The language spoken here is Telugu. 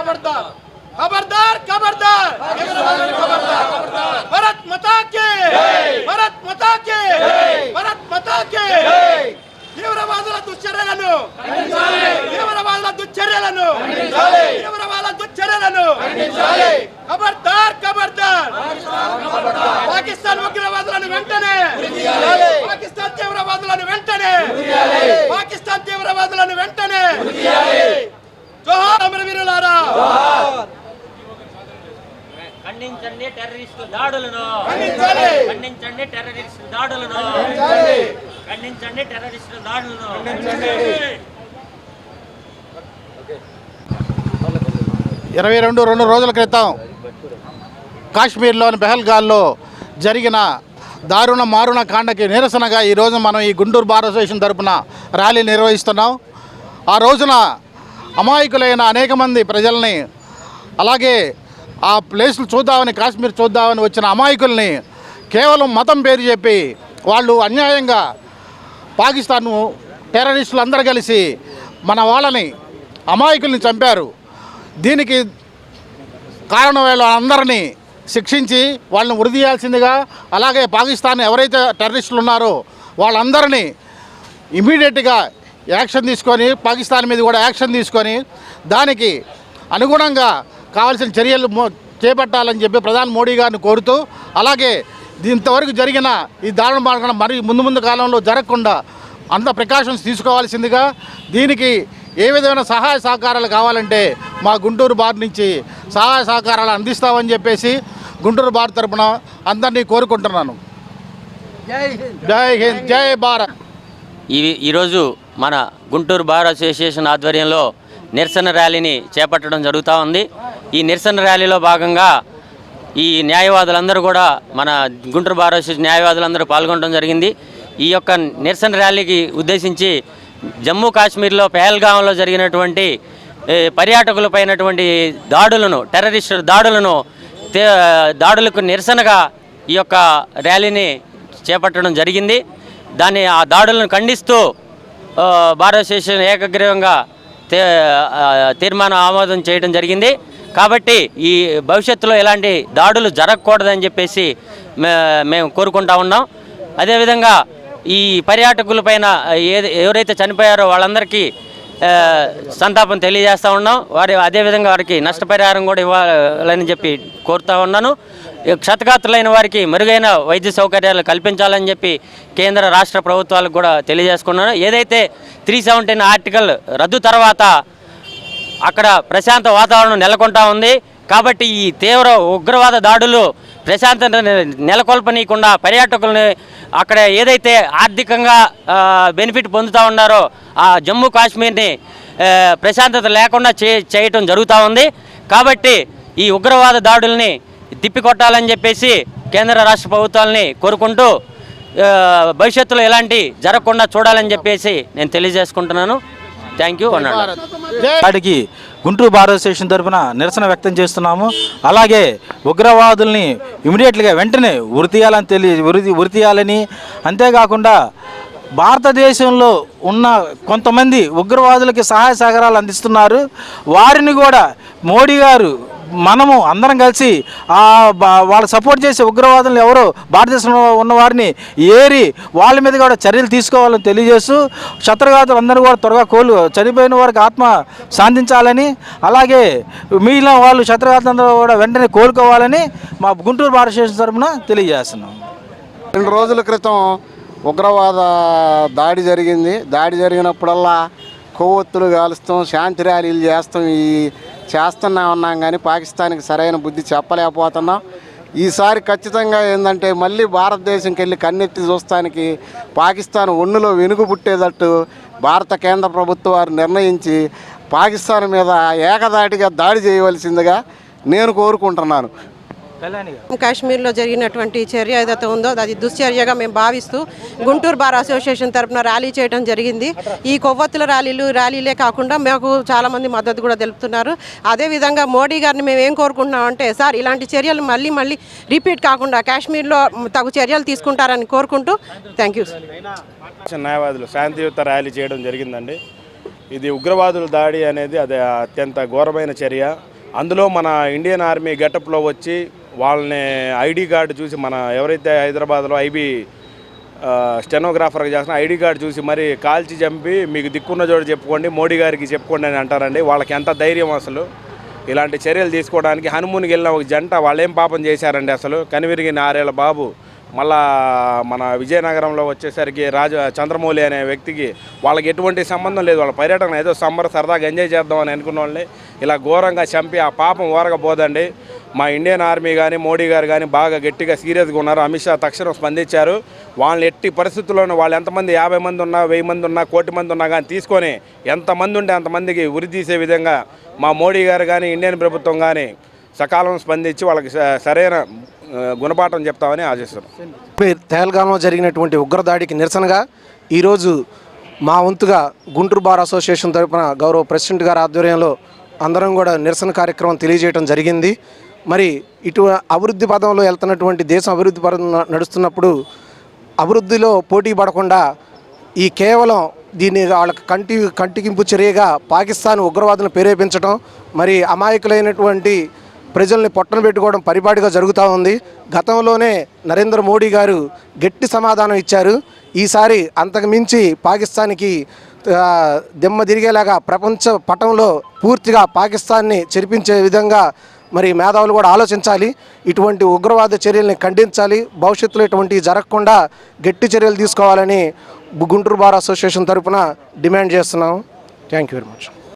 खबरदार खबरदार खबरदार भारत माता की भारत माता की भारत माता की తీవ్రవాదుల దుశ్చర్యలను తీవ్రవాదుల దుశ్చర్యలను తీవ్రవాదుల దుశ్చర్యలను ఖబర్దార్ ఖబర్దార్ పాకిస్తాన్ ఉగ్రవాదులను వెంటనే పాకిస్తాన్ తీవ్రవాదులను వెంటనే పాకిస్తాన్ తీవ్రవాదులను వెంటనే జోహార్ అమరవీరులారా ఖండించండి టెర్రరిస్టు దాడులను ఖండించండి టెర్రరిస్టు దాడులను ఖండించండి టెర్రరిస్టు దాడులను 22 రోజుల క్రితం కాశ్మీర్లోని పెహల్గాల్లో జరిగిన దారుణ మారుణ కాండకి నిరసనగా ఈరోజు మనం ఈ గుంటూరు బార్ అసోసియేషన్ తరపున ర్యాలీ నిర్వహిస్తున్నాం. ఆ రోజున అమాయకులైన అనేక మంది ప్రజల్ని అలాగే ఆ ప్లేసులు చూద్దామని కాశ్మీర్ చూద్దామని వచ్చిన అమాయకుల్ని కేవలం మతం పేరు చెప్పి వాళ్ళు అన్యాయంగా పాకిస్తాన్ టెర్రరిస్టులు అందరూ కలిసి మన వాళ్ళని అమాయకుల్ని చంపారు. దీనికి కారణం వాళ్ళందరినీ శిక్షించి వాళ్ళని ఉరి తీయాల్సిందిగా అలాగే పాకిస్తాన్ ఎవరైతే టెర్రరిస్టులు ఉన్నారో వాళ్ళందరినీ ఇమీడియట్గా యాక్షన్ తీసుకొని పాకిస్తాన్ మీద కూడా యాక్షన్ తీసుకొని దానికి అనుగుణంగా కావాల్సిన చర్యలు చేపట్టాలని చెప్పి ప్రధాని మోడీ గారిని కోరుతూ అలాగే ఇంతవరకు జరిగిన ఈ దారుణ మార్గం మరి ముందు కాలంలో జరగకుండా అంత ప్రికాషన్స్ తీసుకోవాల్సిందిగా దీనికి ఏ విధమైన సహాయ సహకారాలు కావాలంటే మా గుంటూరు బార్ నుంచి సహాయ సహకారాలు అందిస్తామని చెప్పేసి గుంటూరు బార్ తరపున అందరినీ కోరుకుంటున్నాను. జై హింద్ జై భారత్. ఈరోజు మన గుంటూరు బార్ అసోసియేషన్ ఆధ్వర్యంలో నిరసన ర్యాలీని చేపట్టడం జరుగుతూ ఉంది. ఈ నిరసన ర్యాలీలో భాగంగా ఈ న్యాయవాదులందరూ కూడా మన గుంటూరు బార్ అసోసియేషన్ న్యాయవాదులందరూ పాల్గొనడం జరిగింది. ఈ యొక్క నిరసన ర్యాలీకి ఉద్దేశించి జమ్మూ కాశ్మీర్లో పెహల్గాంలో జరిగినటువంటి పర్యాటకులపైనటువంటి దాడులను టెర్రరిస్టు దాడులకు నిరసనగా ఈ యొక్క ర్యాలీని చేపట్టడం జరిగింది. ఆ దాడులను ఖండిస్తూ బార్ అసోసియేషన్ ఏకగ్రీవంగా తీర్మానం ఆమోదం చేయడం జరిగింది. కాబట్టి ఈ భవిష్యత్తులో ఎలాంటి దాడులు జరగకూడదని చెప్పేసి మేము కోరుకుంటా ఉన్నాం. అదేవిధంగా ఈ పర్యాటకులపైన ఎవరైతే చనిపోయారో వాళ్ళందరికీ సంతాపం తెలియజేస్తూ ఉన్నాం. అదేవిధంగా వారికి నష్టపరిహారం కూడా ఇవ్వాలని చెప్పి కోరుతూ ఉన్నాను. క్షతగాత్రులైన వారికి మెరుగైన వైద్య సౌకర్యాలు కల్పించాలని చెప్పి కేంద్ర రాష్ట్ర ప్రభుత్వాలకు కూడా తెలియజేసుకున్నాను. ఏదైతే 317 ఆర్టికల్ రద్దు తర్వాత అక్కడ ప్రశాంత వాతావరణం నెలకొంటా ఉంది. కాబట్టి ఈ తీవ్ర ఉగ్రవాద దాడులు ప్రశాంతత నెలకొల్పనీయకుండా పర్యాటకులని అక్కడ ఏదైతే ఆర్థికంగా బెనిఫిట్ పొందుతూ ఉన్నారో ఆ జమ్మూ కాశ్మీర్ని ప్రశాంతత లేకుండా చేయటం జరుగుతూ ఉంది. కాబట్టి ఈ ఉగ్రవాద దాడుల్ని తిప్పికొట్టాలని చెప్పేసి కేంద్ర రాష్ట్ర ప్రభుత్వాలని కోరుకుంటూ భవిష్యత్తులో ఎలాంటి జరగకుండా చూడాలని చెప్పేసి నేను తెలియజేసుకుంటున్నాను. థ్యాంక్ యూ అన్నాడు. వాడికి గుంటూరు బార్ అసోసియేషన్ తరఫున నిరసన వ్యక్తం చేస్తున్నాము. అలాగే ఉగ్రవాదుల్ని ఇమీడియట్గా వెంటనే ఉరి తీయాలని అంతేకాకుండా భారతదేశంలో ఉన్న కొంతమంది ఉగ్రవాదులకి సహాయ సహకారాలు అందిస్తున్నారు. వారిని కూడా మోడీ గారు మనము అందరం కలిసి వాళ్ళు సపోర్ట్ చేసే ఉగ్రవాదులు ఎవరో భారతదేశంలో ఉన్న వారిని ఏరి వాళ్ళ మీద కూడా చర్యలు తీసుకోవాలని తెలియజేస్తూ శత్రుఘాతులు అందరూ కూడా త్వరగా చనిపోయిన వారికి ఆత్మ శాంతించాలని అలాగే మిగిలిన వాళ్ళు శత్రుఘాతులందరూ కూడా వెంటనే కోలుకోవాలని మా గుంటూరు బార్ అసోసియేషన్ తరఫున తెలియజేస్తున్నాం. 2 రోజుల క్రితం ఉగ్రవాద దాడి జరిగింది. దాడి జరిగినప్పుడల్లా కొవ్వొత్తులు కాలుస్తాం, శాంతి ర్యాలీలు చేస్తున్నా ఉన్నాం కానీ పాకిస్తాన్కి సరైన బుద్ధి చెప్పలేకపోతున్నాం. ఈసారి ఖచ్చితంగా ఏంటంటే మళ్ళీ భారతదేశంకి వెళ్ళి కన్నెత్తి చూస్తానికి పాకిస్తాన్ ఒన్నులో వెనుగు పుట్టేటట్టు భారత కేంద్ర ప్రభుత్వం వారు నిర్ణయించి పాకిస్తాన్ మీద ఏకదాటిగా దాడి చేయవలసిందిగా నేను కోరుకుంటున్నాను. కాశ్మీర్లో జరిగినటువంటి చర్య ఏదైతే ఉందో అది దుశ్చర్యగా మేము భావిస్తూ గుంటూరు బార్ అసోసియేషన్ తరఫున ర్యాలీ చేయడం జరిగింది. ఈ కొవ్వొత్తుల ర్యాలీలే కాకుండా మాకు చాలామంది మద్దతు కూడా తెలుపుతున్నారు. అదేవిధంగా మోడీ గారిని మేము ఏం కోరుకుంటున్నామంటే సార్ ఇలాంటి చర్యలు మళ్ళీ రిపీట్ కాకుండా కాశ్మీర్లో తగు చర్యలు తీసుకుంటారని కోరుకుంటూ థ్యాంక్ యూ. న్యాయవాదులు శాంతియుత ర్యాలీ చేయడం జరిగిందండి. ఇది ఉగ్రవాదుల దాడి అనేది అది అత్యంత ఘోరమైన చర్య. అందులో మన ఇండియన్ ఆర్మీ గెటప్లో వచ్చి వాళ్ళని ఐడి కార్డు చూసి, మన ఎవరైతే హైదరాబాద్లో ఐబీ స్టెనోగ్రాఫర్గా చేస్తున్న ఐడి కార్డు చూసి మరి కాల్చి చంపి మీకు దిక్కున్న చోటు చెప్పుకోండి, మోడీ గారికి చెప్పుకోండి అని అంటారండి. వాళ్ళకి ఎంత ధైర్యం అసలు ఇలాంటి చర్యలు తీసుకోవడానికి. హనుమూన్కి వెళ్ళిన ఒక జంట వాళ్ళేం పాపం చేశారండి అసలు. కనివిరిగిన 6 ఏళ్ల బాబు మళ్ళా మన విజయనగరంలో వచ్చేసరికి చంద్రమౌళి అనే వ్యక్తికి వాళ్ళకి ఎటువంటి సంబంధం లేదు. వాళ్ళ పర్యటన ఏదో సరదాగా ఎంజాయ్ చేద్దామని అనుకున్న వాళ్ళని ఇలా ఘోరంగా చంపి ఆ పాపం ఓరకపోదండి. మా ఇండియన్ ఆర్మీ కానీ మోడీ గారు కానీ బాగా గట్టిగా సీరియస్గా ఉన్నారు. అమిత్ షా తక్షణం స్పందించారు. వాళ్ళని ఎట్టి పరిస్థితుల్లోనూ వాళ్ళు ఎంతమంది 50 మంది ఉన్నా, 1000 మంది ఉన్నా, 1 కోటి మంది ఉన్నా కానీ తీసుకొని ఎంతమంది ఉంటే అంతమందికి ఉరి తీసే విధంగా మా మోడీ గారు కానీ ఇండియన్ ప్రభుత్వం కానీ సకాలం స్పందించి వాళ్ళకి సరైన గుణపాఠం చెప్తామని ఆశిస్తున్నాం. తెలంగాణలో జరిగినటువంటి ఉగ్రదాడికి నిరసనగా ఈరోజు మా వంతుగా గుంటూరు బార్ అసోసియేషన్ తరఫున గౌరవ ప్రెసిడెంట్ గారి ఆధ్వర్యంలో అందరం కూడా నిరసన కార్యక్రమం తెలియజేయడం జరిగింది. మరి ఇటు అభివృద్ధి పదంలో వెళ్తున్నటువంటి దేశం అభివృద్ధి పదం నడుస్తున్నప్పుడు అభివృద్ధిలో పోటీ పడకుండా ఈ కేవలం దీన్ని వాళ్ళకి కంటికింపు చర్యగా పాకిస్తాన్ ఉగ్రవాదులను ప్రేరేపించడం, మరి అమాయకులైనటువంటి ప్రజల్ని పొట్టన పెట్టుకోవడం పరిపాటిగా జరుగుతూ ఉంది. గతంలోనే నరేంద్ర మోడీ గారు గట్టి సమాధానం ఇచ్చారు. ఈసారి అంతకు మించి పాకిస్తాన్కి దిమ్మ తిరిగేలాగా ప్రపంచ పటంలో పూర్తిగా పాకిస్తాన్ని చెరిపించే విధంగా మరి మేధావులు కూడా ఆలోచించాలి. ఇటువంటి ఉగ్రవాద చర్యల్ని ఖండించాలి. భవిష్యత్తులో ఇటువంటివి జరగకుండా గట్టి చర్యలు తీసుకోవాలని గుంటూరు బార్ అసోసియేషన్ తరఫున డిమాండ్ చేస్తున్నాం. Thank you very much.